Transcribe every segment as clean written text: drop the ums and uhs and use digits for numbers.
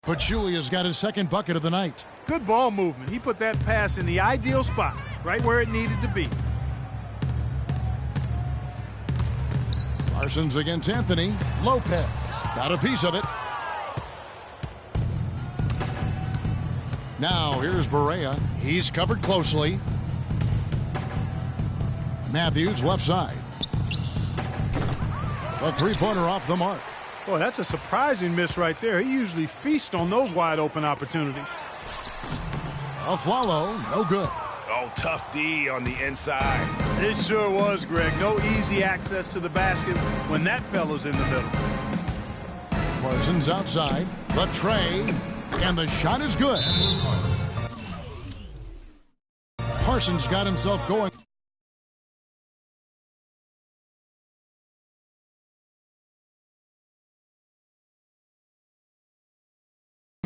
Pachulia's got his second bucket of the night. Good ball movement. He put that pass in the ideal spot, right where it needed to be. Parsons against Anthony. Lopez got a piece of it. Now here's Barea. He's covered closely. Matthews left side. A three-pointer off the mark. Boy, that's a surprising miss right there. He usually feasts on those wide open opportunities. Aflalo, no good. Oh, tough D on the inside. It sure was, Greg. No easy access to the basket when that fella's in the middle. Parsons outside. The tray. And the shot is good. Parsons got himself going.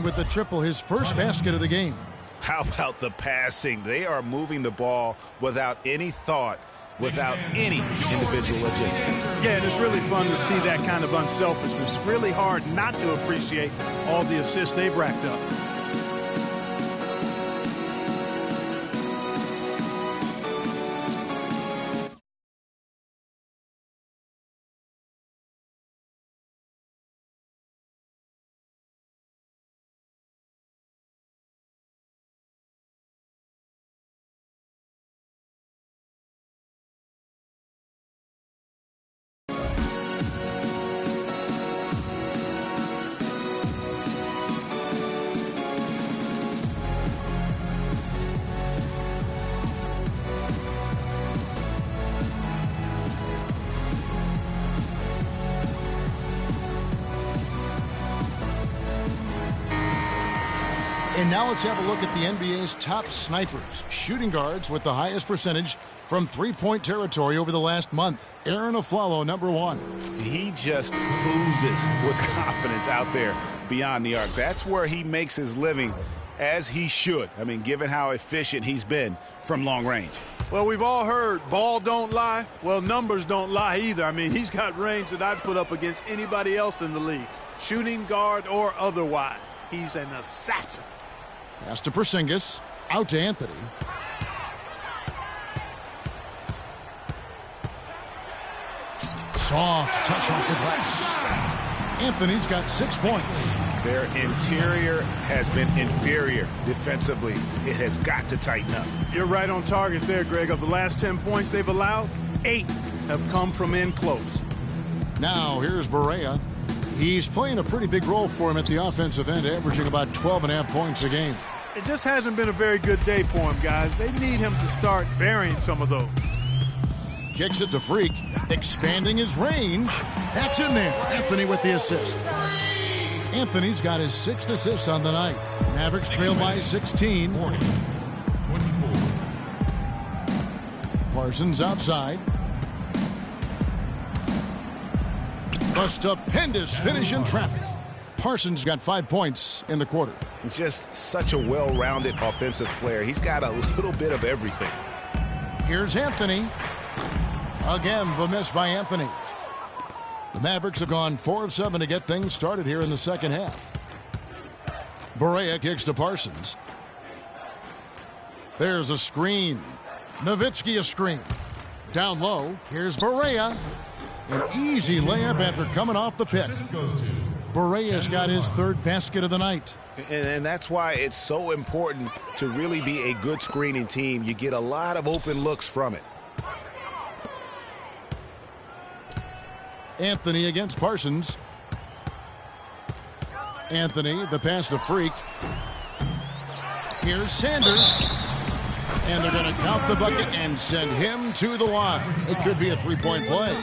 With the triple, his first basket of the game. How about the passing? They are moving the ball without any thought, without any individual agenda. Yeah, and it's really fun to see that kind of unselfishness. Really hard not to appreciate all the assists they've racked up. And now let's have a look at the NBA's top snipers, shooting guards with the highest percentage from three-point territory over the last month. Aaron Aflalo, number one. He just oozes with confidence out there beyond the arc. That's where he makes his living, as he should. I mean, given how efficient he's been from long range. Well, we've all heard ball don't lie. Well, numbers don't lie either. I mean, he's got range that I'd put up against anybody else in the league, shooting guard or otherwise. He's an assassin. Pass to Porzingis, out to Anthony. Soft touch off the glass. Anthony's got 6 points. Their interior has been inferior defensively. It has got to tighten up. You're right on target there, Greg. Of the last 10 points they've allowed, 8 have come from in close. Now here's Barea. He's playing a pretty big role for him at the offensive end, averaging about 12.5 points a game. It just hasn't been a very good day for him, guys. They need him to start burying some of those. Kicks it to Freak, expanding his range. That's in there. Anthony with the assist. Anthony's got his 6th assist on the night. Mavericks trail by 16. 40, 24. Parsons outside. A stupendous finish in traffic. Parsons got 5 points in the quarter. Just such a well-rounded offensive player. He's got a little bit of everything. Here's Anthony. Again, the miss by Anthony. The Mavericks have gone 4 of 7 to get things started here in the second half. Barea kicks to Parsons. There's a screen. Nowitzki a screen. Down low, here's Barea. An easy layup after coming off the pick. Barea's got his 3rd basket of the night. And that's why it's so important to really be a good screening team. You get a lot of open looks from it. Anthony against Parsons. Anthony, the pass to Freak. Here's Sanders. And they're going to count the bucket and send him to the line. It could be a 3-point play.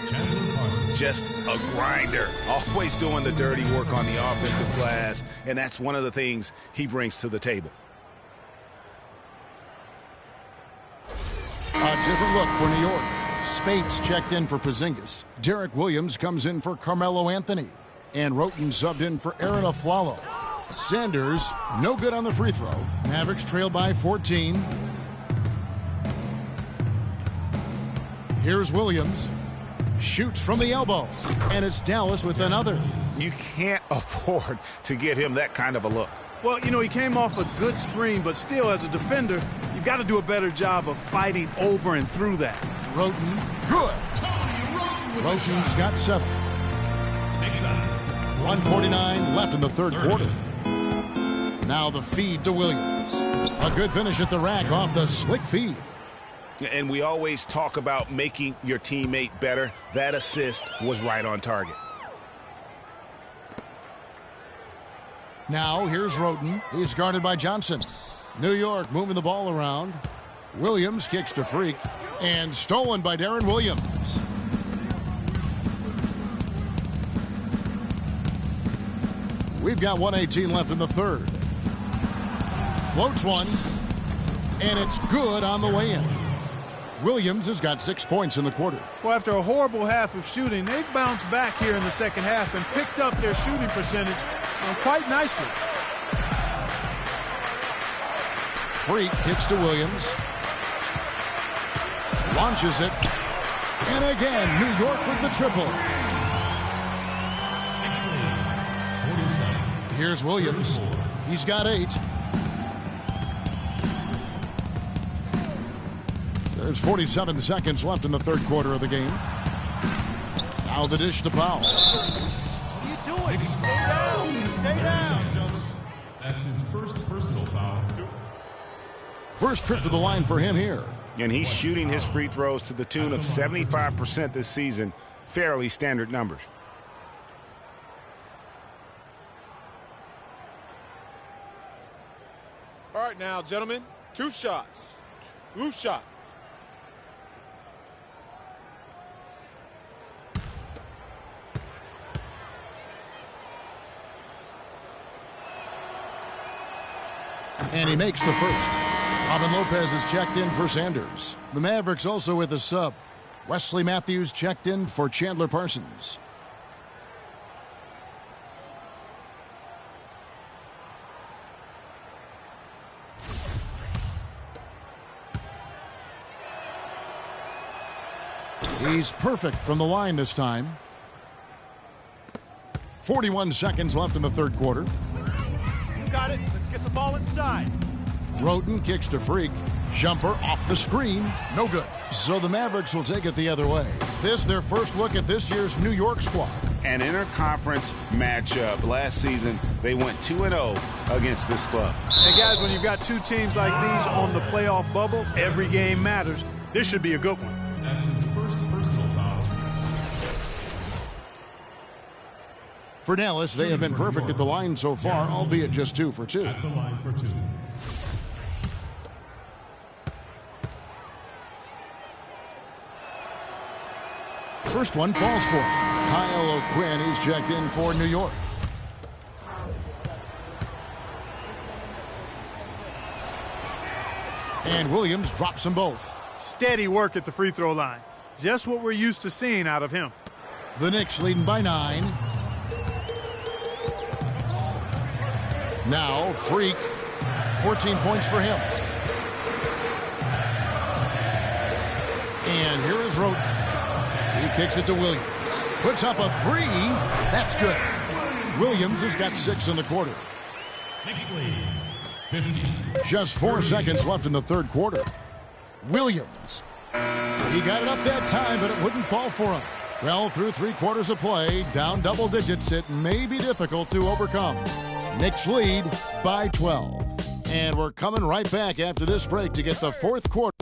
Just a grinder. Always doing the dirty work on the offensive glass. And that's one of the things he brings to the table. A different look for New York. Spates checked in for Porzingis. Derek Williams comes in for Carmelo Anthony. And Roten subbed in for Aaron Aflalo. Sanders, no good on the free throw. Mavericks trail by 14. Here's Williams. Shoots from the elbow. And it's Dallas with another. You can't afford to get him that kind of a look. Well, you know, he came off a good screen, but still, as a defender, you've got to do a better job of fighting over and through that. Roten, good. Roten's got 7. 1:49 left in the third quarter. Now the feed to Williams. A good finish at the rack off the slick feed. And we always talk about making your teammate better. That assist was right on target. Now here's Roten. He's guarded by Johnson. New York moving the ball around. Williams kicks to Freak. And stolen by Darren Williams. We've got 1:18 left in the third. Floats one. And it's good on the way in. Williams has got 6 points in the quarter. Well, after a horrible half of shooting, they've bounced back here in the second half and picked up their shooting percentage quite nicely. Freak kicks to Williams. Launches it. And again, New York with the triple. Here's Williams. He's got 8. There's 47 seconds left in the third quarter of the game. Now the dish to Powell. What are you doing? Stay down. Stay down. That's his first personal foul. First trip to the line for him here. And he's shooting his free throws to the tune of 75% this season. Fairly standard numbers. All right now, gentlemen, 2 shots. 2 shots. And he makes the first. Robin Lopez is checked in for Sanders. The Mavericks also with a sub. Wesley Matthews checked in for Chandler Parsons. He's perfect from the line this time. 41 seconds left in the third quarter. Got it. Let's get the ball inside. Roten kicks to Freak. Jumper off the screen. No good. So the Mavericks will take it the other way. This their first look at this year's New York squad. An interconference matchup. Last season, they went 2-0 against this club. And guys, when you've got 2 teams like these on the playoff bubble, every game matters. This should be a good one. That's his first personal foul. For Dallas, they have been perfect at the line so far, albeit just 2 for 2. At the line for 2. First one falls for him. Kyle O'Quinn is checked in for New York. And Williams drops them both. Steady work at the free throw line. Just what we're used to seeing out of him. The Knicks leading by 9. Now, Freak. 14 points for him. And here is Roten. He kicks it to Williams. Puts up a 3. That's good. Williams has got 6 in the quarter. Knicks lead. 50. Just 4 seconds left in the third quarter. Williams. He got it up that time, but it wouldn't fall for him. Well, through 3 quarters of play, down double digits, it may be difficult to overcome. Knicks lead by 12. And we're coming right back after this break to get the fourth quarter.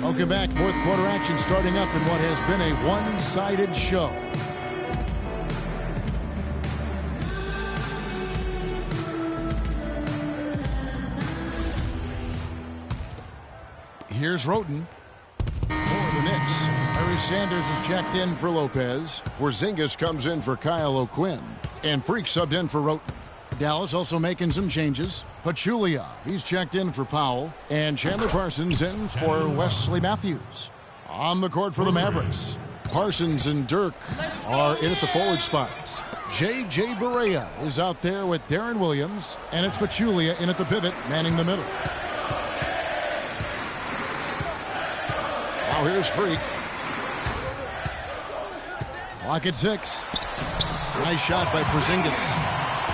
Welcome back. Fourth quarter action starting up in what has been a one-sided show. Here's Roten for the Knicks. Larry Sanders is checked in for Lopez. Porzingis comes in for Kyle O'Quinn. And Freak subbed in for Roten. Dallas also making some changes. Pachulia, he's checked in for Powell. And Chandler Parsons in for Wesley Matthews. On the court for the Mavericks, Parsons and Dirk are in at the forward spots. J.J. Barea is out there with Darren Williams. And it's Pachulia in at the pivot, manning the middle. Now here's Freak. Clock at 6. Nice shot by Porzingis.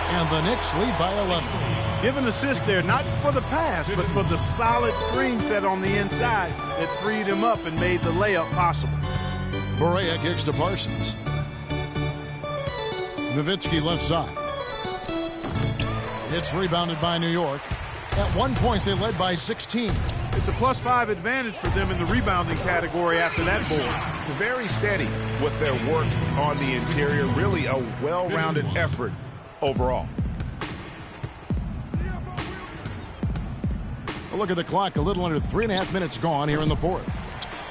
And the Knicks lead by 11. Give an assist there, not for the pass, but for the solid screen set on the inside that freed him up and made the layup possible. Barea kicks to Parsons. Nowitzki left side. It's rebounded by New York. At one point, they led by 16. It's a +5 advantage for them in the rebounding category after that board. Very steady with their work on the interior. Really a well-rounded effort overall. A look at the clock. A little under 3.5 minutes gone here in the fourth.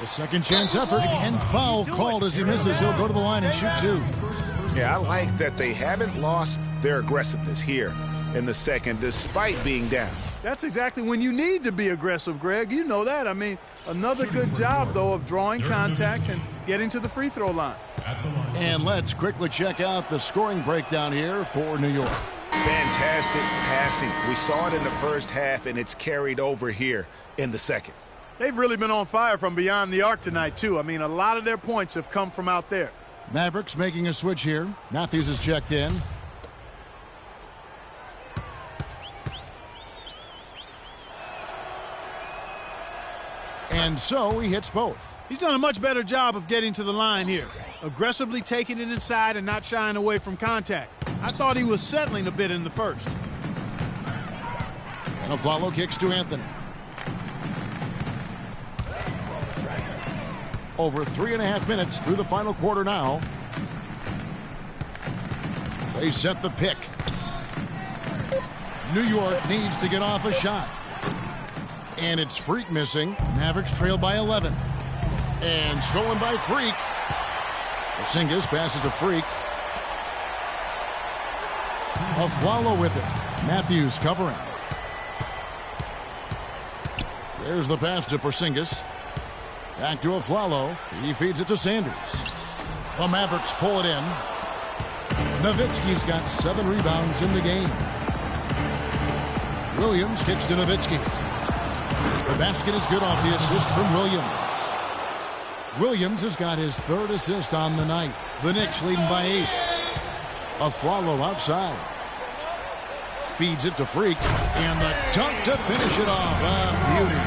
The second chance effort and foul called as he misses. He'll go to the line and shoot 2. Yeah, I like that they haven't lost their aggressiveness here in the second despite being down. That's exactly when you need to be aggressive, Greg. You know that. I mean, another good job, though, of drawing contact and getting to the free throw line. And let's quickly check out the scoring breakdown here for New York. Fantastic passing. We saw it in the first half, and it's carried over here in the second. They've really been on fire from beyond the arc tonight, too. I mean, a lot of their points have come from out there. Mavericks making a switch here. Matthews is checked in. And so he hits both. He's done a much better job of getting to the line here. Aggressively taking it inside and not shying away from contact. I thought he was settling a bit in the first. And Aflalo kicks to Anthony. Over 3.5 minutes through the final quarter now. They set the pick. New York needs to get off a shot. And it's Freak missing. Mavericks trail by 11. And stolen by Freak. Porzingis passes to Freak. Aflalo with it. Matthews covering. There's the pass to Porzingis. Back to Aflalo. He feeds it to Sanders. The Mavericks pull it in. Nowitzki's got 7 rebounds in the game. Williams kicks to Nowitzki. The basket is good off the assist from Williams. Williams has got his 3rd assist on the night. The Knicks leading by 8. Aflalo outside. Feeds it to Freak. And the dunk to finish it off. Beauty.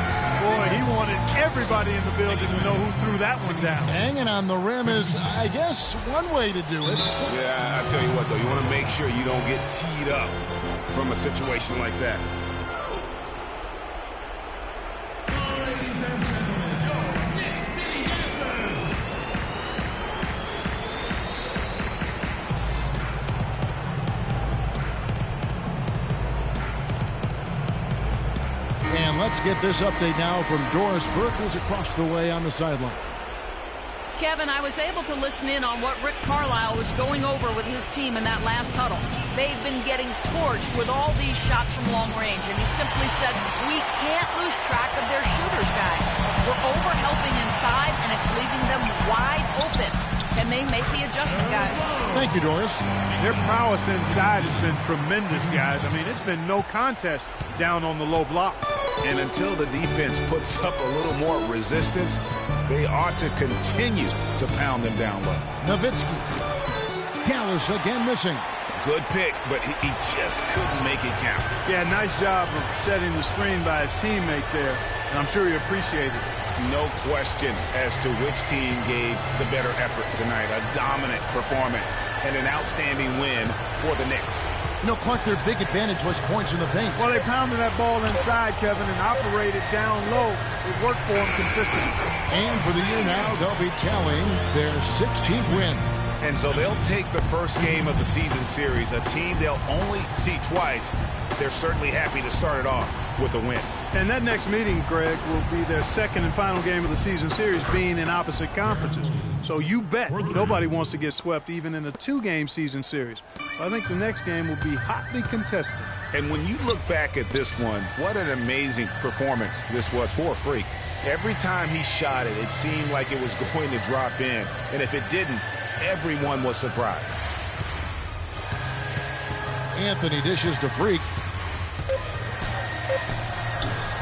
Boy, he wanted everybody in the building to know who threw that one down. Hanging on the rim is, I guess, one way to do it. Yeah, I tell you what, though, you want to make sure you don't get teed up from a situation like that. Ladies and gentlemen, your Knicks City Dancers. And let's get this update now from Doris Burke, who's across the way on the sideline. Kevin, I was able to listen in on what Rick Carlisle was going over with his team in that last huddle. They've been getting torched with all these shots from long range, and he simply said, we can't lose track of their shooters, guys. We're over-helping inside, and it's leaving them wide open. Can they make the adjustment, guys? Thank you, Doris. Their prowess inside has been tremendous, guys. I mean, it's been no contest down on the low block. And until the defense puts up a little more resistance, they ought to continue to pound them down low. Nowitzki. Dallas again missing. Good pick, but he just couldn't make it count. Yeah, nice job of setting the screen by his teammate there, and I'm sure he appreciated it. No question as to which team gave the better effort tonight. A dominant performance and an outstanding win for the Knicks. No, Clark, their big advantage was points in the paint. Well, they pounded that ball inside, Kevin, and operated down low. It worked for them consistently. And for the year now, they'll be tallying their 16th win. And so they'll take the first game of the season series, a team they'll only see twice. They're certainly happy to start it off with a win. And that next meeting, Greg, will be their second and final game of the season series, being in opposite conferences. So you bet nobody wants to get swept even in a 2-game season series. I think the next game will be hotly contested. And when you look back at this one, what an amazing performance this was for Freak. Every time he shot it, it seemed like it was going to drop in. And if it didn't, everyone was surprised. Anthony dishes to Freak.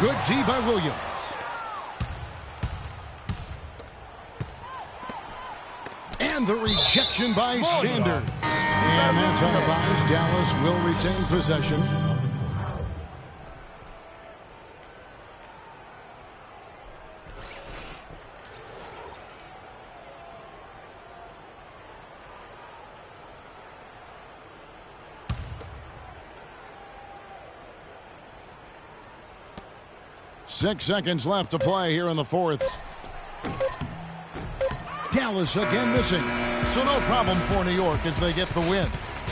Good D by Williams. And the rejection by Sanders. And that's out of bounds. Dallas will retain possession. Six seconds left to play here in the fourth. Dallas again missing. So no problem for New York as they get the win.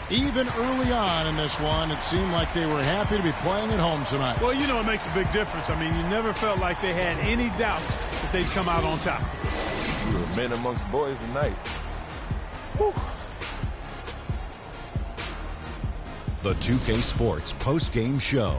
Even early on in this one, it seemed like they were happy to be playing at home tonight. Well, you know, it makes a big difference. I mean, you never felt like they had any doubts that they'd come out on top. We were men amongst boys tonight. Whew. The 2K Sports post-game show.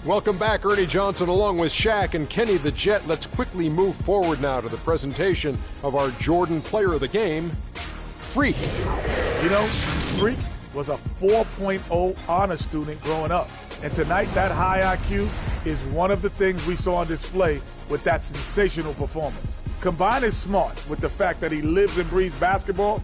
Welcome back, Ernie Johnson along with Shaq and Kenny the Jet. Let's quickly move forward now to the presentation of our Jordan Player of the Game, Freak. You know, Freak was a 4.0 honor student growing up. And tonight, that high IQ is one of the things we saw on display with that sensational performance. Combine his smarts with the fact that he lives and breathes basketball.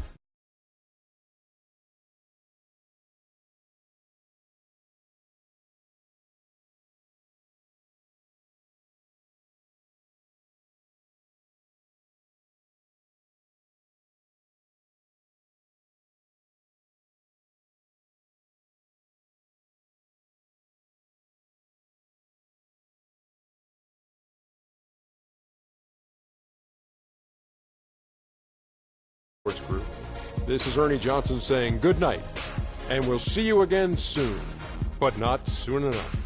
Group. This is Ernie Johnson saying good night, and we'll see you again soon, but not soon enough.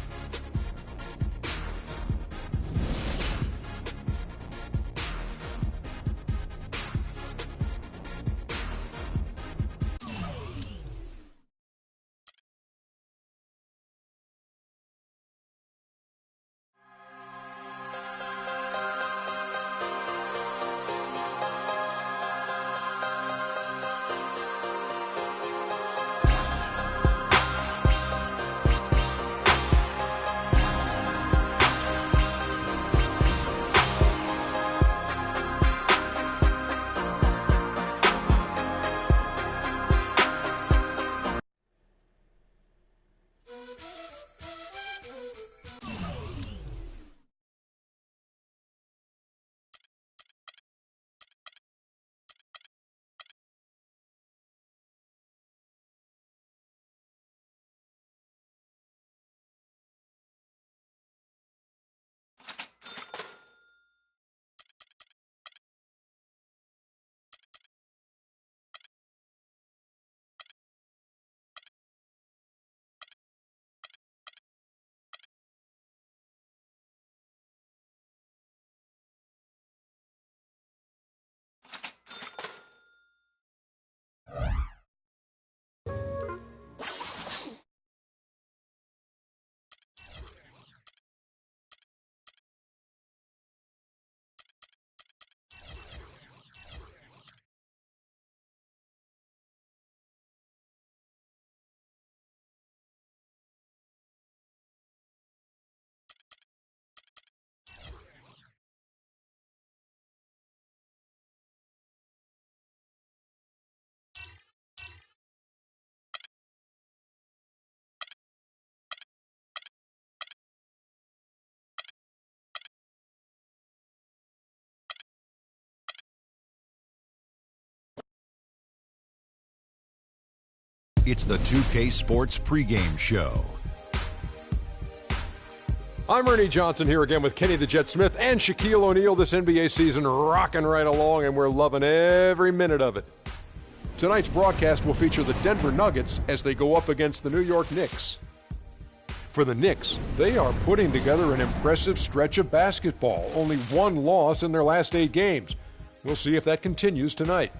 It's the 2K Sports pregame show. I'm Ernie Johnson here again with Kenny the Jet Smith and Shaquille O'Neal. This NBA season rocking right along, and we're loving every minute of it. Tonight's broadcast will feature the Denver Nuggets as they go up against the New York Knicks. For the Knicks, they are putting together an impressive stretch of basketball. Only one loss in their last 8 games. We'll see if that continues tonight.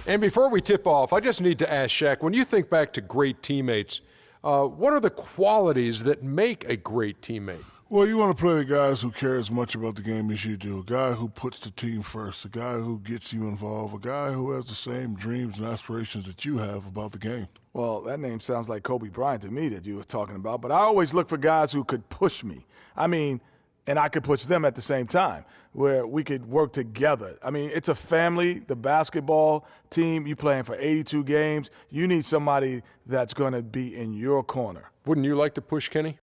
And before we tip off, I just need to ask Shaq, when you think back to great teammates, what are the qualities that make a great teammate? Well, you want to play the guys who care as much about the game as you do, a guy who puts the team first, a guy who gets you involved, a guy who has the same dreams and aspirations that you have about the game. Well, that name sounds like Kobe Bryant to me that you were talking about, but I always look for guys who could push me. I mean, and I could push them at the same time, where we could work together. I mean, it's a family, the basketball team, you playing for 82 games. You need somebody that's going to be in your corner. Wouldn't you like to push Kenny?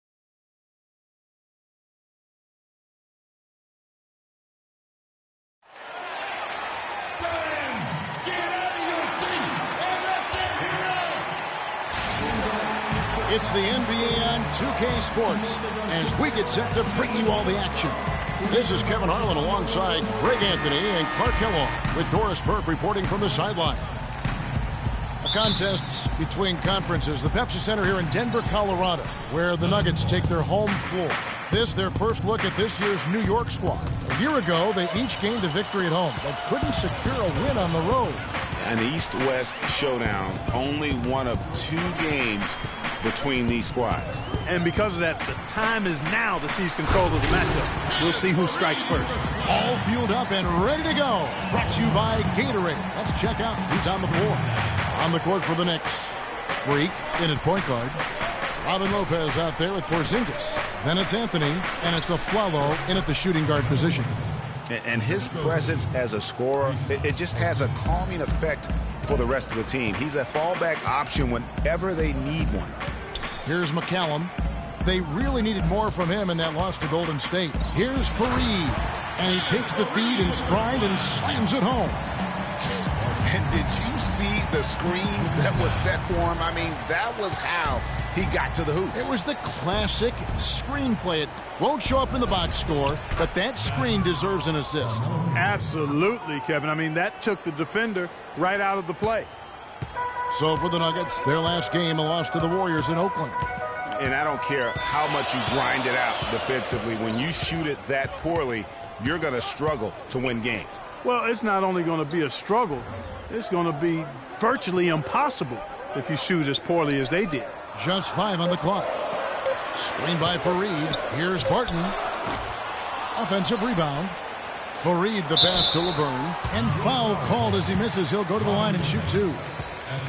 It's the NBA on 2K Sports as we get set to bring you all the action. This is Kevin Harlan alongside Greg Anthony and Clark Kellogg with Doris Burke reporting from the sideline. A contest between conferences, the Pepsi Center here in Denver, Colorado, where the Nuggets take their home floor. This, their first look at this year's New York squad. A year ago, they each gained a victory at home, but couldn't secure a win on the road. An East-West showdown, only one of 2 games between these squads. And because of that, the time is now to seize control of the matchup. We'll see who strikes first. All fueled up and ready to go. Brought to you by Gatorade. Let's check out who's on the floor. On the court for the Knicks, Freak in at point guard. Robin Lopez out there with Porzingis. Then it's Anthony, and it's Aflalo in at the shooting guard position. And his presence as a scorer, it just has a calming effect for the rest of the team. He's a fallback option whenever they need one. Here's McCallum. They really needed more from him in that loss to Golden State. Here's Fareed, and he takes the feed in stride and slams it home. And did you see the screen that was set for him? I mean, that was how he got to the hoop. It was the classic screenplay. It won't show up in the box score, but that screen deserves an assist. Absolutely, Kevin. I mean, that took the defender right out of the play. So for the Nuggets, their last game, a loss to the Warriors in Oakland. And I don't care how much you grind it out defensively. When you shoot it that poorly, you're going to struggle to win games. Well, it's not only going to be a struggle, it's going to be virtually impossible if you shoot as poorly as they did. Just 5 on the clock. Screen by Fareed. Here's Barton. Offensive rebound. Fareed the pass to Laverne. And foul called as he misses. He'll go to the line and shoot 2.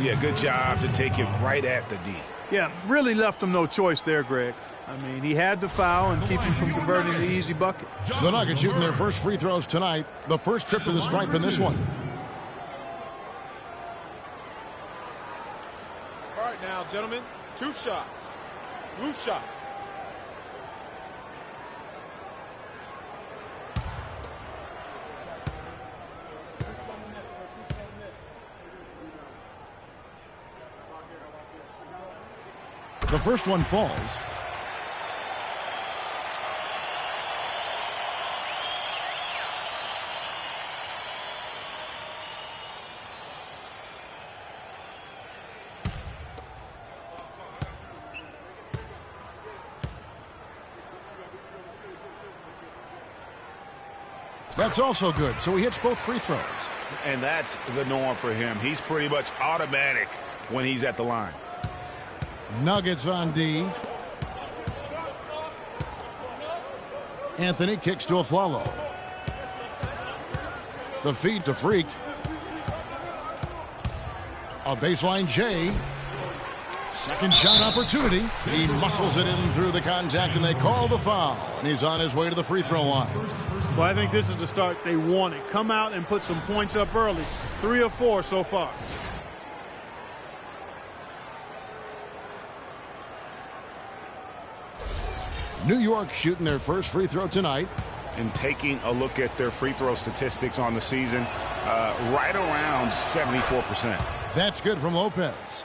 Yeah, good job to take it right at the D. Yeah, really left him no choice there, Greg. I mean, he had to foul and keep him from converting the easy bucket. The Nuggets shooting their first free throws tonight. The first trip to the stripe in this one. All right now, gentlemen, 2 shots. Blue shots. The first one falls. That's also good, so he hits both free throws. And that's the norm for him. He's pretty much automatic when he's at the line. Nuggets on D. Anthony kicks to Aflalo. The feed to Freak. A baseline J. Second shot opportunity. He muscles it in through the contact, and they call the foul. And he's on his way to the free throw line. Well, I think this is the start they wanted. Come out and put some points up early. 3 of 4 so far. New York shooting their first free throw tonight. And taking a look at their free throw statistics on the season, right around 74%. That's good from Lopez.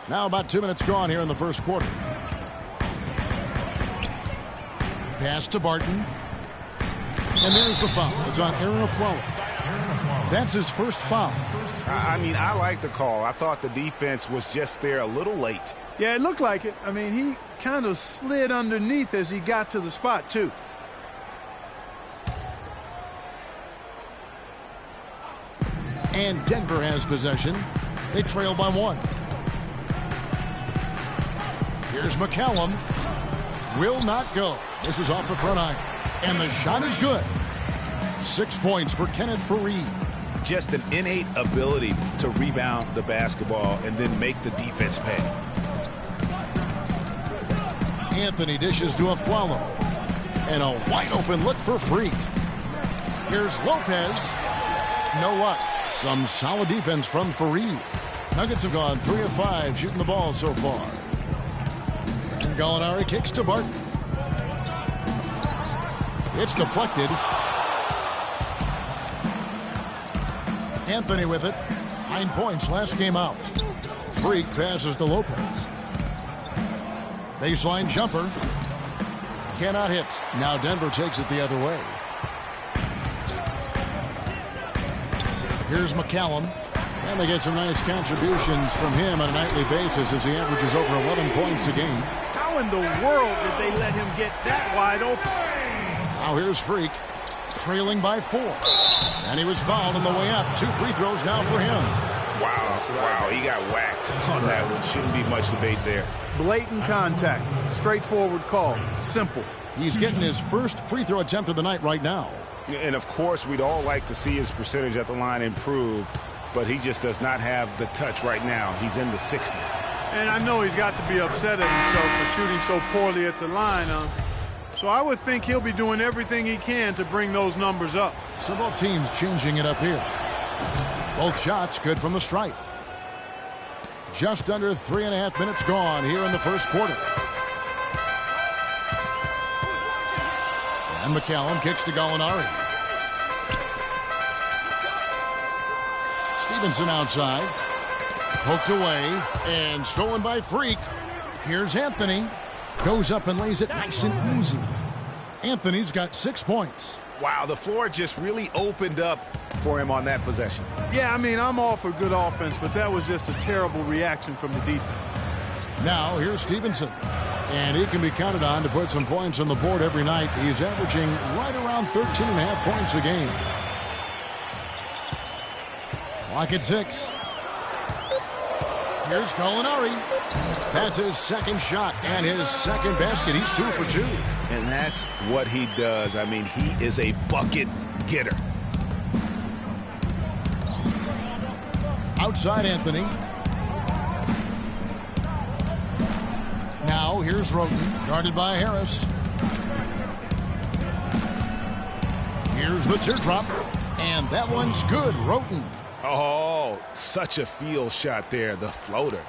Now about 2 minutes gone here in the first quarter. Pass to Barton. And there's the foul. It's on Aaron Aflalo. That's his first foul. I mean, I like the call. I thought the defense was just there a little late. Yeah, it looked like it. I mean, he kind of slid underneath as he got to the spot, too. And Denver has possession. They trail by 1. Here's McCallum. will not go. This is off the front iron. And the shot is good. 6 points for Kenneth Faried. Just an innate ability to rebound the basketball and then make the defense pay. Anthony dishes to Aflalo. And a wide open look for Freak. Here's Lopez. No luck. Some solid defense from Faried. Nuggets have gone 3 of 5 shooting the ball so far. And Gallinari kicks to Barton. It's deflected. Anthony with it. 9 points last game out. Freak passes to Lopez. Baseline jumper. Cannot hit. Now Denver takes it the other way. Here's McCallum. And they get some nice contributions from him on a nightly basis as he averages over 11 points a game. How in the world did they let him get that wide open? Now here's Freak, trailing by 4. And he was fouled on the way up. 2 free throws now for him. Wow, he got whacked on that one. Shouldn't be much debate there. Blatant contact. Straightforward call. Simple. He's getting his first free throw attempt of the night right now. And, of course, we'd all like to see his percentage at the line improve, but he just does not have the touch right now. He's in the 60s. And I know he's got to be upset at himself for shooting so poorly at the line. So I would think he'll be doing everything he can to bring those numbers up. So both teams changing it up here. Both shots good from the stripe. Just under 3.5 minutes gone here in the first quarter. And McCallum kicks to Gallinari. Stevenson outside. Poked away and stolen by Freak. Here's Anthony. Goes up and lays it nice and easy. Anthony's got 6 points. Wow, the floor just really opened up for him on that possession. Yeah, I mean, I'm all for good offense, but that was just a terrible reaction from the defense. Now, here's Stevenson. And he can be counted on to put some points on the board every night. He's averaging right around 13.5 points a game. Clock at 6. Here's Gallinari. That's his second shot and his second basket. He's 2 for 2. And that's what he does. I mean, he is a bucket getter. Outside Anthony. Now here's Roten, guarded by Harris. Here's the teardrop, and that one's good. Roten. Oh, such a field shot there, the floater.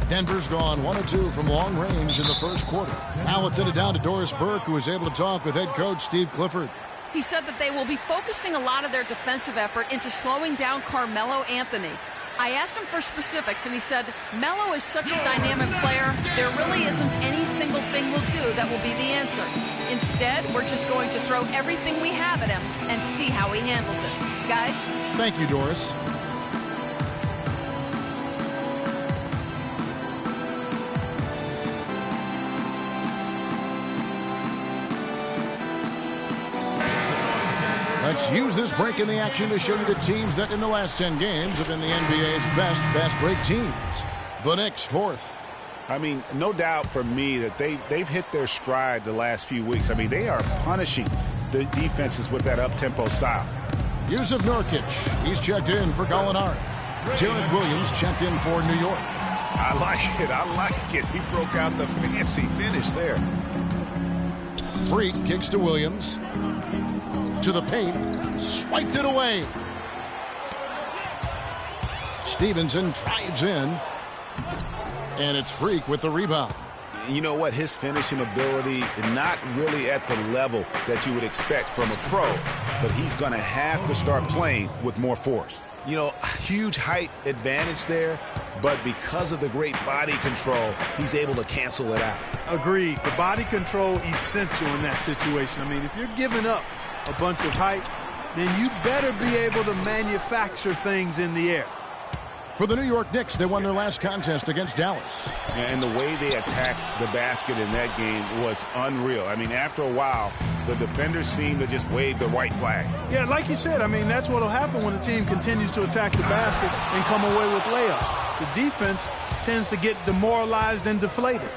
Denver's gone 1 of 2 from long range in the first quarter. Now let's send it down to Doris Burke, who was able to talk with head coach Steve Clifford. He said that they will be focusing a lot of their defensive effort into slowing down Carmelo Anthony. I asked him for specifics, and he said, Melo is such a dynamic player, there really isn't any single thing we'll do that will be the answer. Instead, we're just going to throw everything we have at him and see how he handles it. Guys? Thank you, Doris. Let's use this break in the action to show you the teams that in the last 10 games have been the NBA's best fast break teams. The Knicks 4th. I mean, no doubt for me that they've hit their stride the last few weeks. I mean, they are punishing the defenses with that up-tempo style. Yusuf Nurkic, he's checked in for Gallinari. Derek Williams checked in for New York. I like it. He broke out the fancy finish there. Freak kicks to Williams. To the paint, swiped it away. Stevenson drives in, and it's Freak with the rebound. You know what? His finishing ability is not really at the level that you would expect from a pro, but he's going to have to start playing with more force. You know, huge height advantage there, but because of the great body control, he's able to cancel it out. Agreed. The body control essential in that situation. I mean, if you're giving up a bunch of height, then you better be able to manufacture things in the air. For the New York Knicks, they won their last contest against Dallas. And the way they attacked the basket in that game was unreal. I mean, after a while, the defenders seemed to just wave the white flag. Yeah, like you said, I mean, that's what will happen when the team continues to attack the basket and come away with layups. The defense tends to get demoralized and deflated.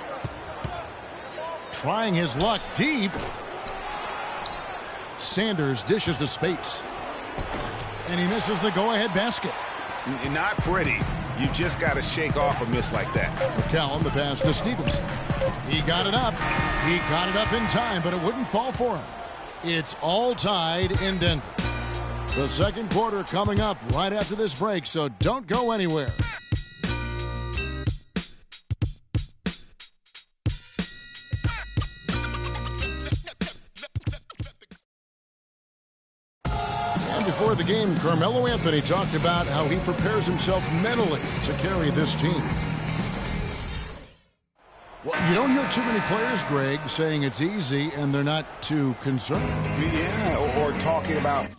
trying his luck deep. Sanders dishes to Spates. And he misses the go-ahead basket. Not pretty. You just got to shake off a miss like that. McCallum, the pass to Stevenson. He got it up. He got it up in time, but it wouldn't fall for him. It's all tied in Denver. The second quarter coming up right after this break, so don't go anywhere. Before the game, Carmelo Anthony talked about how he prepares himself mentally to carry this team. Well, you don't hear too many players, Greg, saying it's easy and they're not too concerned. Yeah, or talking about...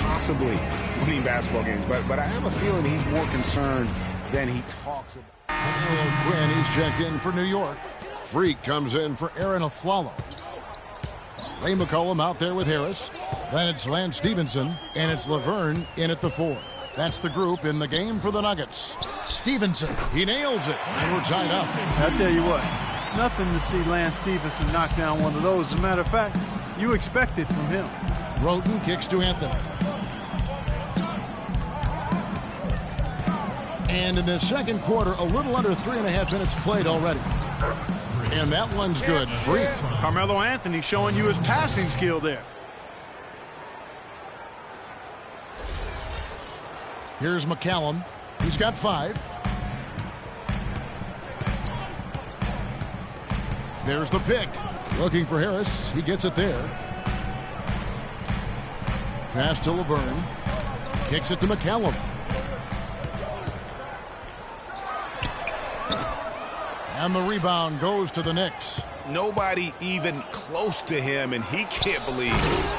possibly winning basketball games, but I have a feeling he's more concerned than he talks about. Quinn, he's checked in for New York. Freak comes in for Aaron Aflalo. Ray McCollum out there with Harris. Then it's Lance Stevenson, and it's Laverne in at the 4. That's the group in the game for the Nuggets. Stevenson, he nails it, and we're tied up. I'll tell you what, nothing to see Lance Stevenson knock down one of those. As a matter of fact, you expect it from him. Roten kicks to Anthony. And in the second quarter, a little under 3.5 minutes played already. And that one's good. Free. Carmelo Anthony showing you his passing skill there. Here's McCallum. He's got 5. There's the pick. Looking for Harris. He gets it there. Pass to Laverne. Kicks it to McCallum. And the rebound goes to the Knicks. Nobody even close to him, and he can't believe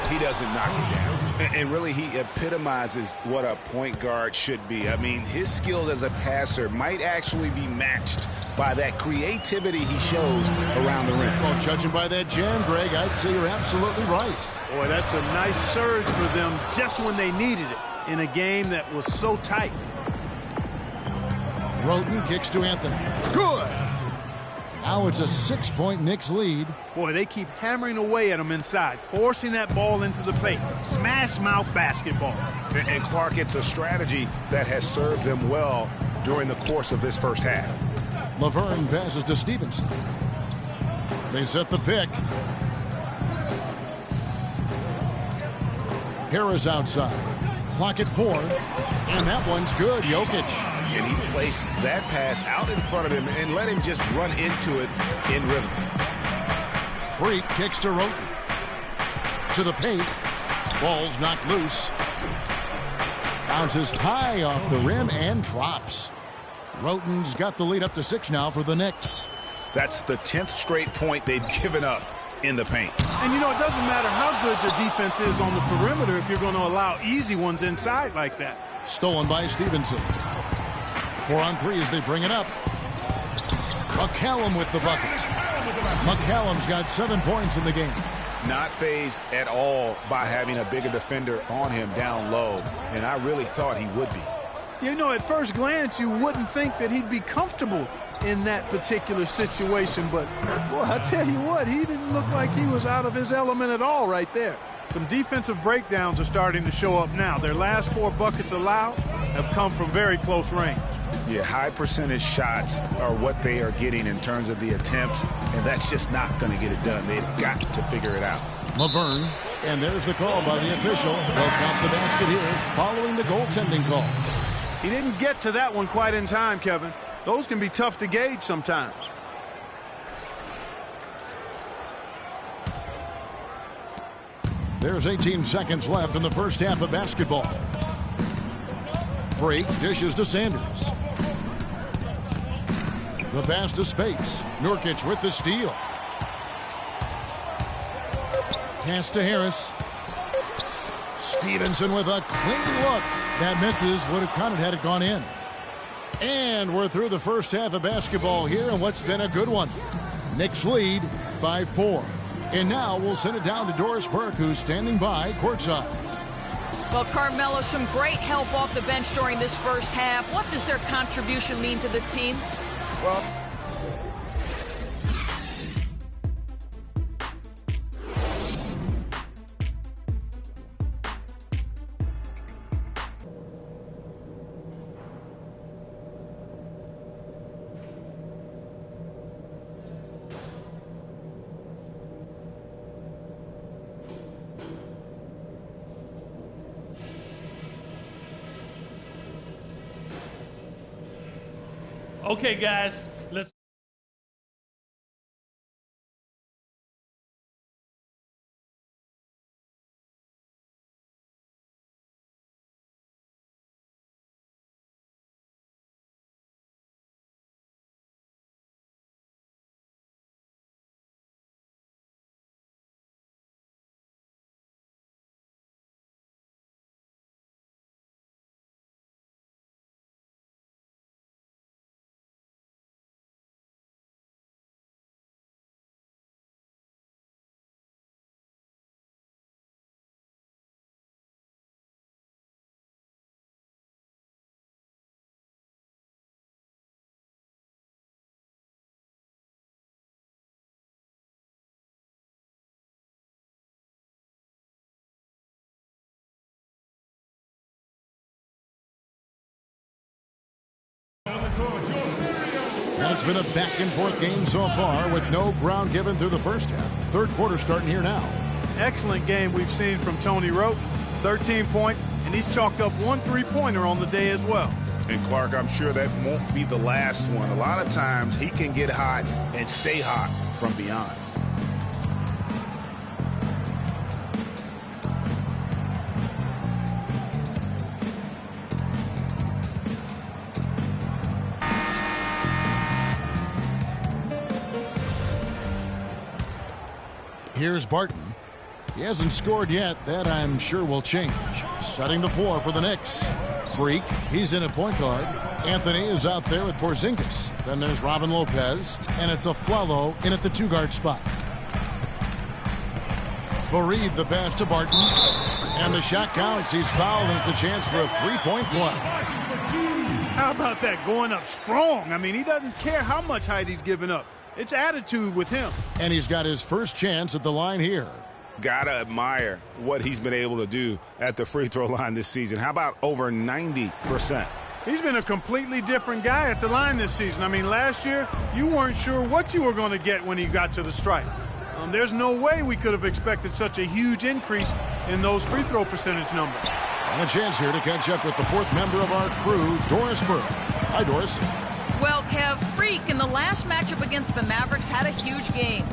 he doesn't knock it down. And really, he epitomizes what a point guard should be. I mean, his skills as a passer might actually be matched by that creativity he shows around the rim. Well, judging by that jam, Greg, I'd say you're absolutely right. Boy, that's a nice surge for them just when they needed it in a game that was so tight. Roten kicks to Anthony. Good! Now it's a 6-point Knicks lead. Boy, they keep hammering away at him inside, forcing that ball into the paint. Smash mouth basketball. And Clark, it's a strategy that has served them well during the course of this first half. Laverne passes to Stevenson. They set the pick. Harris outside. Clock at 4. And that one's good. Jokic. And he placed that pass out in front of him and let him just run into it in rhythm. Freak kicks to Roten. To the paint. Ball's knocked loose. Bounces high off the rim and drops. Roten's got the lead up to 6 now for the Knicks. That's the 10th straight point they've given up in the paint. And you know, it doesn't matter how good your defense is on the perimeter if you're going to allow easy ones inside like that. Stolen by Stevenson. 4 on 3 as they bring it up. McCallum with the bucket. McCallum's got 7 points in the game. Not fazed at all by having a bigger defender on him down low, and I really thought he would be. You know, at first glance, you wouldn't think that he'd be comfortable in that particular situation, but, boy, I tell you what, he didn't look like he was out of his element at all right there. Some defensive breakdowns are starting to show up now. Their last 4 buckets allowed have come from very close range. Yeah, high percentage shots are what they are getting in terms of the attempts, and that's just not going to get it done. They've got to figure it out. Laverne And there's the call by the official. They'll count the basket here following the goaltending call. He didn't get to that one quite in time, Kevin. Those can be tough to gauge sometimes. There's 18 seconds left in the first half of basketball. Freak dishes to Sanders. The pass to Spates. Nurkic with the steal. Pass to Harris. Stevenson with a clean look. That misses. Would have counted had it gone in. And we're through the first half of basketball here in what's been a good one. Knicks lead by 4. And now we'll send it down to Doris Burke, who's standing by courtside. Well, Carmelo, some great help off the bench during this first half. What does their contribution mean to this team? Well, okay, guys, let's. And it's been a back-and-forth game so far with no ground given through the first half. Third quarter starting here now. Excellent game we've seen from Tony Wroten. 13 points, and he's chalked up 1 3-pointer on the day as well. And Clark, I'm sure that won't be the last one. A lot of times he can get hot and stay hot from beyond. Here's Barton. He hasn't scored yet. That, I'm sure, will change. Setting the floor for the Knicks. Freak, he's in at point guard. Anthony is out there with Porzingis. Then there's Robin Lopez, and it's Aflalo in at the 2-guard spot. Fareed the pass to Barton, and the shot counts. He's fouled, and it's a chance for a 3-point play. How about that, going up strong? I mean, he doesn't care how much height he's giving up. It's attitude with him. And he's got his first chance at the line here. Gotta admire what he's been able to do at the free throw line this season. How about over 90%? He's been a completely different guy at the line this season. I mean, last year, you weren't sure what you were going to get when he got to the stripe. There's no way we could have expected such a huge increase in those free throw percentage numbers. And a chance here to catch up with the fourth member of our crew, Doris Burke. Hi, Doris. Well, Kev, Freak in the last matchup against the Mavericks had a huge game.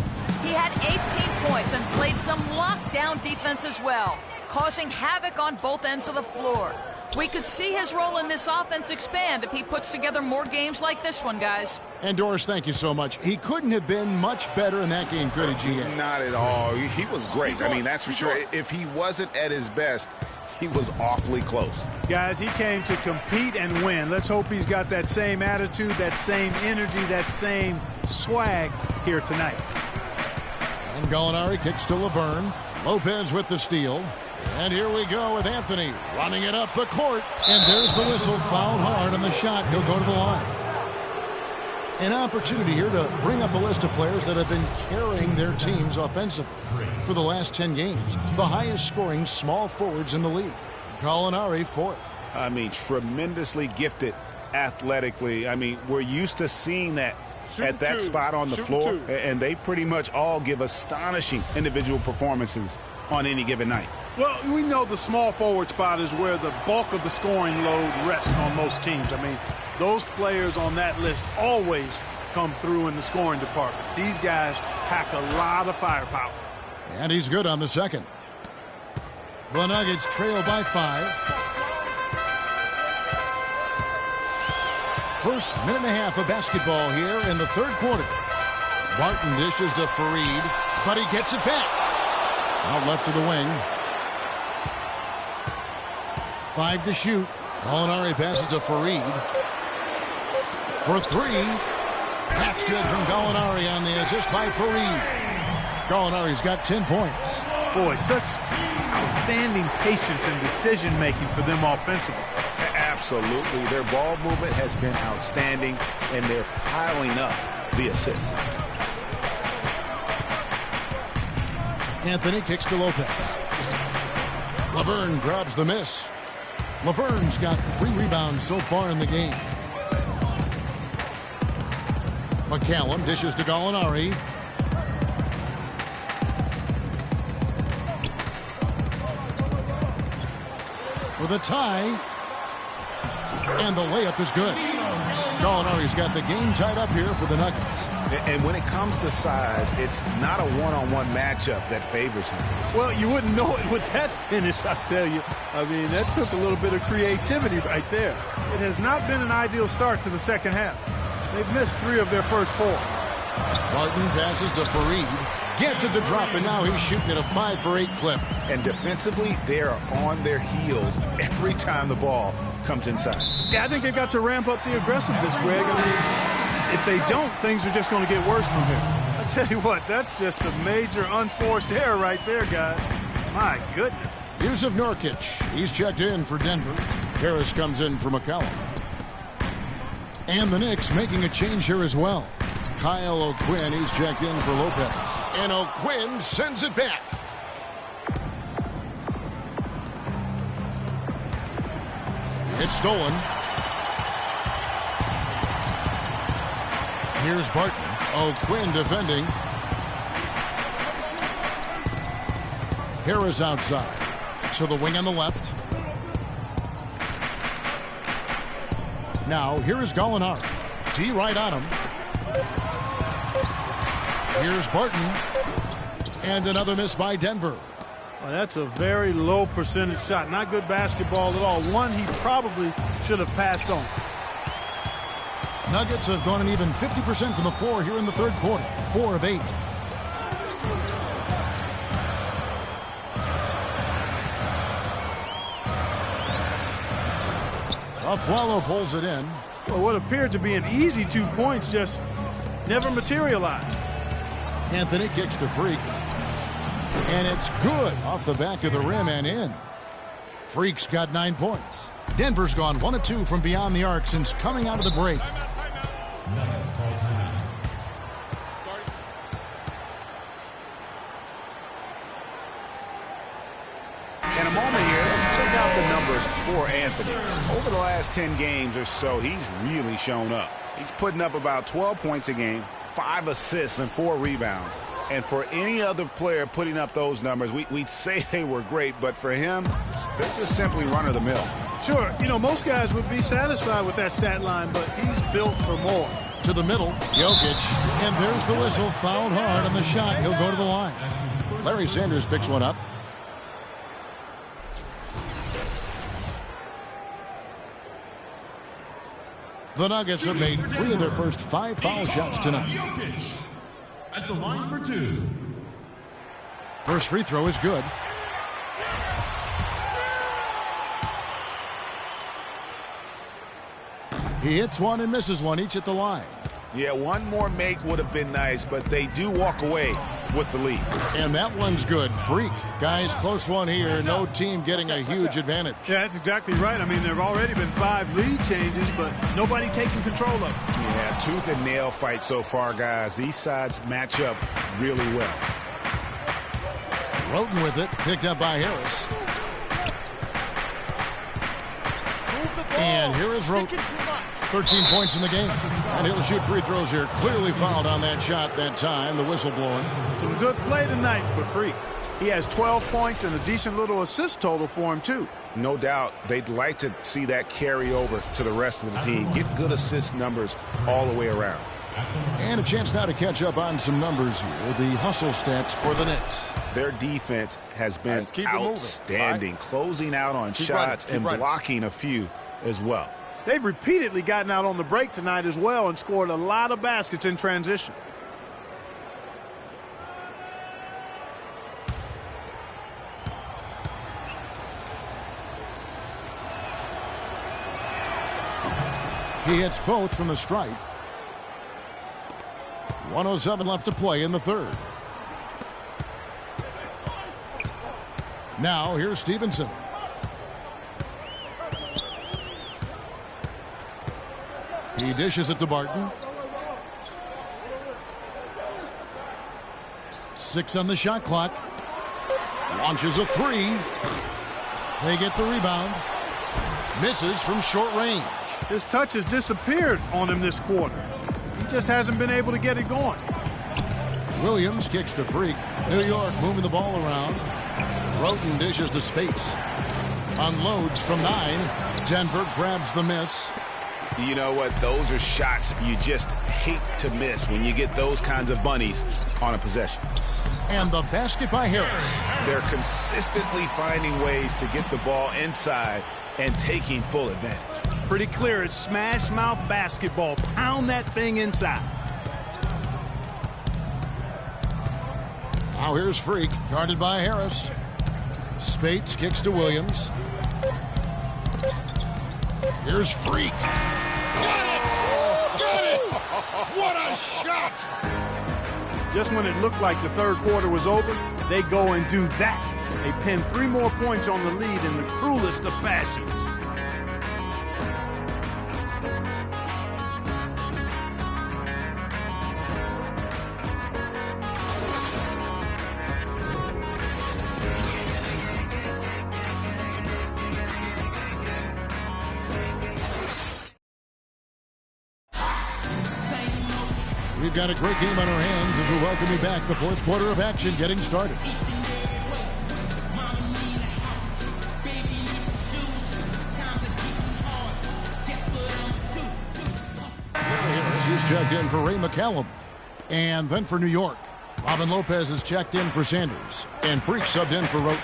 He had 18 points and played some lockdown defense as well, causing havoc on both ends of the floor. We could see his role in this offense expand if he puts together more games like this one, guys. And Doris, thank you so much. He couldn't have been much better in that game, could he, GA? Not at all. He was great. I mean, that's for sure. If he wasn't at his best, he was awfully close. Guys, he came to compete and win. Let's hope he's got that same attitude, that same energy, that same swag here tonight. And Gallinari kicks to Laverne. Lopez with the steal. And here we go with Anthony running it up the court. And there's the whistle. Fouled hard on the shot. He'll go to the line. An opportunity here to bring up a list of players that have been carrying their teams offensively for the last 10 games. The highest scoring small forwards in the league. Gallinari, fourth. I mean, tremendously gifted athletically. I mean, we're used to seeing that at that spot on the floor, and they pretty much all give astonishing individual performances on any given night? Well, we know the small forward spot is where the bulk of the scoring load rests on most teams. I mean, those players on that list always come through in the scoring department. These guys pack a lot of firepower. And he's good on the second. The Nuggets trail by 5. First minute and a half of basketball here in the third quarter. Barton dishes to Fareed, but he gets it back. Out left to the wing. 5 to shoot. Gallinari passes to Fareed. For 3. That's good from Gallinari on the assist by Fareed. Gallinari's got 10 points. Boy, such outstanding patience and decision-making for them offensively. Absolutely. Their ball movement has been outstanding, and they're piling up the assists. Anthony kicks to Lopez. Laverne grabs the miss. Laverne's got 3 rebounds so far in the game. McCallum dishes to Gallinari. For the tie. And the layup is good. Gallinari's got the game tied up here for the Nuggets. And when it comes to size, it's not a one-on-one matchup that favors him. Well, you wouldn't know it with that finish, I tell you. I mean, that took a little bit of creativity right there. It has not been an ideal start to the second half. They've missed 3 of their first 4. Barton passes to Fareed. Gets it to drop, and now he's shooting at a 5 for 8 clip. And defensively, they are on their heels every time the ball comes inside. Yeah, I think they've got to ramp up the aggressiveness, Greg. I mean, if they don't, things are just going to get worse from here. I tell you what, that's just a major unforced error right there, guys. My goodness. Yusuf Nurkic, he's checked in for Denver. Harris comes in for McCallum. And the Knicks making a change here as well. Kyle O'Quinn, he's checked in for Lopez. And O'Quinn sends it back. It's stolen. Here's Barton. O'Quinn defending. Harris outside. To the wing on the left. Now, here is Gallinari. D right on him. Here's Barton. And another miss by Denver. Well, that's a very low percentage shot. Not good basketball at all. One he probably should have passed on. Nuggets have gone an even 50% from the floor here in the third quarter. 4 of 8. Afflalo pulls it in. Well, what appeared to be an easy 2 points just never materialized. Anthony kicks to Freak. And it's good off the back of the rim and in. Freak's got 9 points. Denver's gone 1 of 2 from beyond the arc since coming out of the break. Nuggets call timeout. In a moment here, let's check out the numbers for Anthony. Over the last 10 games or so, he's really shown up. He's putting up about 12 points a game, 5 assists, and 4 rebounds. And for any other player putting up those numbers, we'd say they were great, but for him, they're just simply run-of-the-mill. Sure, you know, most guys would be satisfied with that stat line, but he's built for more. To the middle, Jokic. And there's the whistle, fouled hard on the shot. He'll go to the line. Larry Sanders picks one up. The Nuggets have made 3 of their first 5 foul shots tonight. Jokic at the line for 2. First free throw is good. He hits one and misses one, each at the line. Yeah, one more make would have been nice, but they do walk away with the lead. And that one's good. Freak. Guys, close one here. No team getting a huge advantage. Yeah, that's exactly right. I mean, there have already been 5 lead changes, but nobody taking control of it. Yeah, tooth and nail fight so far, guys. These sides match up really well. Roten with it, picked up by Harris. And here is Roten. 13 points in the game. And he'll shoot free throws here. Clearly fouled on that shot that time. The whistle blowing. Some good play tonight for Freak. He has 12 points and a decent little assist total for him, too. No doubt they'd like to see that carry over to the rest of the team. Get good assist numbers all the way around. And a chance now to catch up on some numbers here. The hustle stats for the Knicks. Their defense has been outstanding, closing out on shots and blocking a few as well. They've repeatedly gotten out on the break tonight as well and scored a lot of baskets in transition. He hits both from the stripe. 1:07 left to play in the third. Now here's Stevenson. He dishes it to Barton. 6 on the shot clock. Launches a 3. They get the rebound. Misses from short range. His touch has disappeared on him this quarter. He just hasn't been able to get it going. Williams kicks to Freak. New York moving the ball around. Roten dishes to Spates. Unloads from 9. Denver grabs the miss. You know what? Those are shots you just hate to miss when you get those kinds of bunnies on a possession. And the basket by Harris. They're consistently finding ways to get the ball inside and taking full advantage. Pretty clear it's smash mouth basketball. Pound that thing inside. Now here's Freak, guarded by Harris. Spates kicks to Williams. Here's Freak. Got it! Got it! What a shot! Just when it looked like the third quarter was over, they go and do that. They pin 3 more points on the lead in the cruelest of fashions. We've got a great game on our hands as we welcome you back. The fourth quarter of action getting started. He's checked in for Ray McCallum. And then for New York, Robin Lopez is checked in for Sanders. And Freak subbed in for Roten.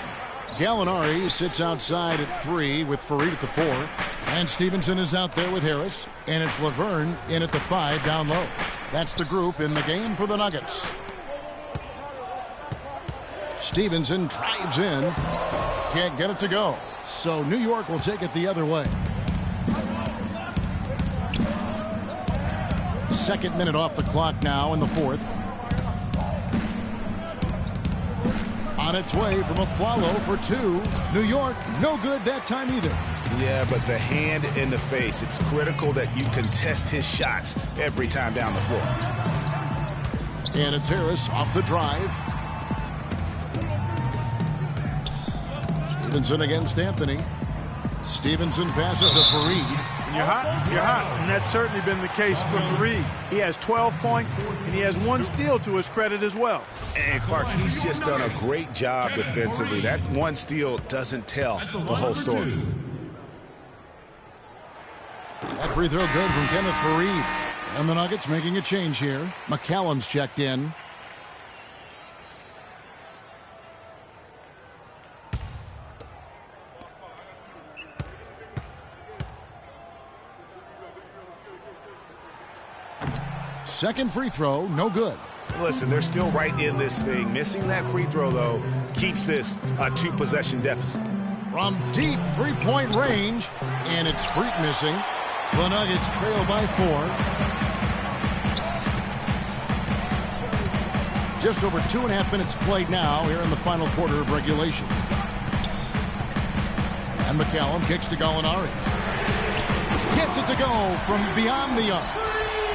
Gallinari sits outside at 3 with Farid at the 4. And Stevenson is out there with Harris. And it's Laverne in at the 5 down low. That's the group in the game for the Nuggets. Stevenson drives in. Can't get it to go. So New York will take it the other way. Second minute off the clock now in the fourth. On its way from a follow for 2. New York, no good that time either. Yeah, but the hand in the face, it's critical that you contest his shots every time down the floor. And it's Harris off the drive. Stevenson against Anthony. Stevenson passes to Farid. When you're hot, you're hot. And that's certainly been the case for Farid. He has 12 points, and he has 1 steal to his credit as well. And Clark, he's just done a great job defensively. That 1 steal doesn't tell the whole story. That free throw good from Kenneth Farid. And the Nuggets making a change here. McCallum's checked in. Second free throw, no good. Listen, they're still right in this thing. Missing that free throw, though, keeps this a 2-possession deficit. From deep three-point range, and it's Freak missing. The Nuggets trail by 4. Just over 2.5 minutes played now here in the final quarter of regulation. And McCallum kicks to Gallinari. Gets it to go from beyond the arc.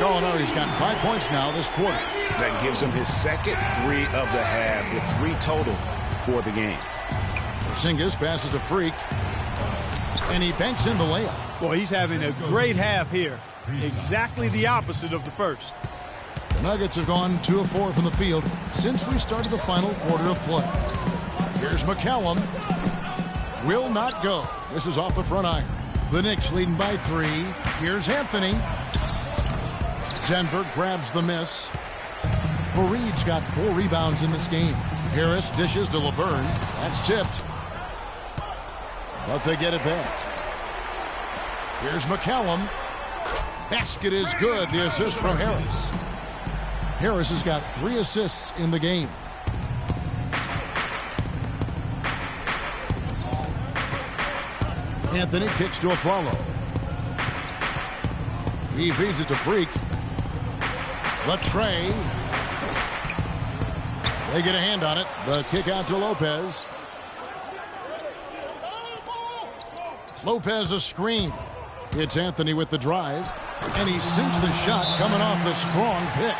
Gallinari's got 5 points now this quarter. That gives him his second 3 of the half, with 3 total for the game. Porzingis passes to Freak. And he banks in the layup. Boy, he's having a great half here. Exactly the opposite of the first. The Nuggets have gone 2 of 4 from the field since we started the final quarter of play. Here's McCallum. Will not go. This is off the front iron. The Knicks leading by 3. Here's Anthony. Denver grabs the miss. Fareed's got 4 rebounds in this game. Harris dishes to Laverne. That's tipped. But they get it back. Here's McCallum. Basket is good. The assist from Harris. Harris has got 3 assists in the game. Anthony kicks to Aflalo. He feeds it to Freak. The tray. They get a hand on it. The kick out to Lopez. Lopez a screen. It's Anthony with the drive. And he sinks the shot coming off the strong pick.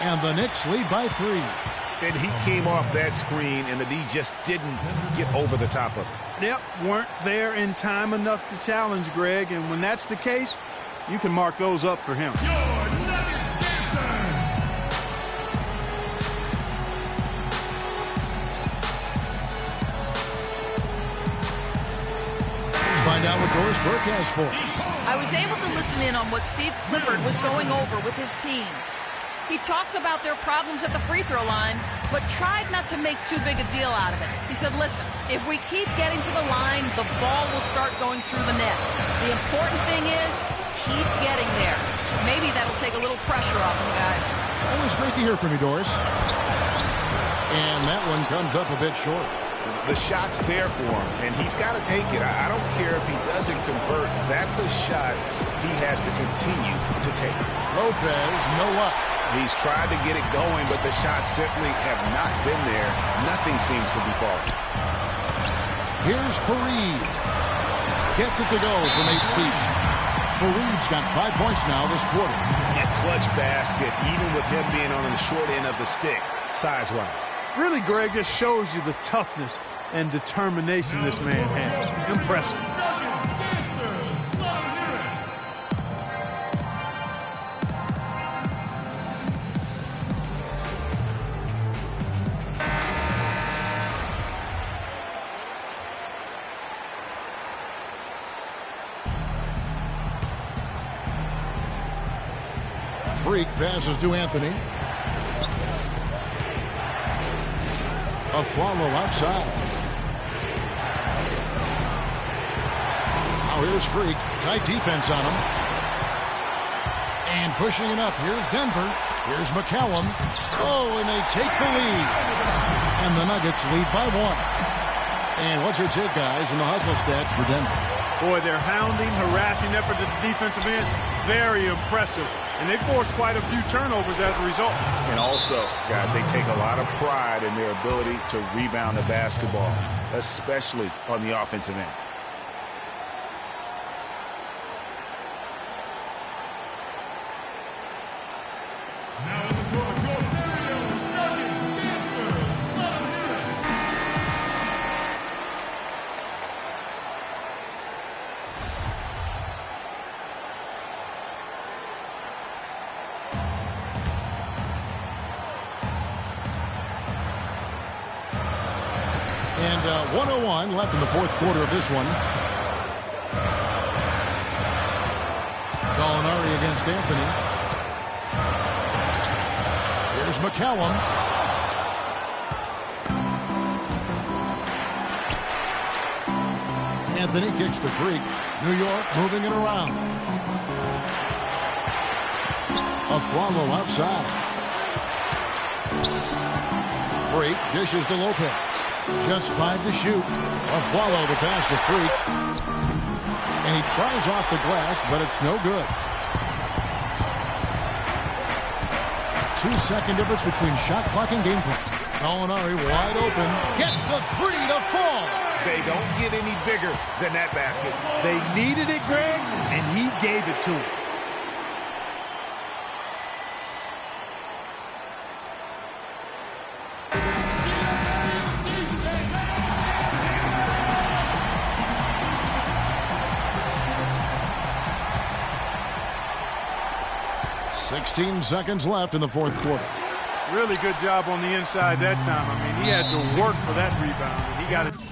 And the Knicks lead by 3. And he came off that screen, and the D just didn't get over the top of it. Yep, weren't there in time enough to challenge Greg, and when that's the case, you can mark those up for him. Your Nuggets dancers. Let's find out what Doris Burke has for us. I was able to listen in on what Steve Clifford was going over with his team. He talked about their problems at the free throw line, but tried not to make too big a deal out of it. He said, listen, if we keep getting to the line, the ball will start going through the net. The important thing is keep getting there. Maybe that'll take a little pressure off them, guys. Always great to hear from you, Doris. And that one comes up a bit short. The shot's there for him, and he's got to take it. I don't care if he doesn't convert. That's a shot he has to continue to take. Lopez, no up. He's tried to get it going, but the shots simply have not been there. Nothing seems to be falling. Here's Fareed. Gets it to go from 8 feet. Fareed's got 5 points now this quarter. That clutch basket, even with him being on the short end of the stick, size-wise. Really, Greg, just shows you the toughness and determination this man has. Impressive. Nuggets dancers. Love to hear it. Freak passes to Anthony. A follow outside. Now here's Freak. Tight defense on him. And pushing it up. Here's Denver. Here's McCallum. Oh, and they take the lead. And the Nuggets lead by 1. And what's your take, guys, in the hustle stats for Denver? Boy, their hounding, harassing effort at the defensive end, very impressive. And they forced quite a few turnovers as a result. And also, guys, they take a lot of pride in their ability to rebound the basketball, especially on the offensive end. Now in the court, your Nuggets dancers. Love to hear it. And 1:01 left in the fourth quarter of this one. Gallinari against Anthony. Here's McCallum. Anthony kicks to Freak. New York moving it around. A follow outside. Freak dishes to Lopez. Just 5 to shoot. A follow the pass to Freak. And he tries off the glass, but it's no good. 2-second difference between shot clock and game clock. Gallinari wide open. Gets the 3 to fall. They don't get any bigger than that basket. They needed it, Greg, and he gave it to them. .16 seconds left in the fourth quarter. Really good job on the inside that time. I mean, he had to work for that rebound, and he got it.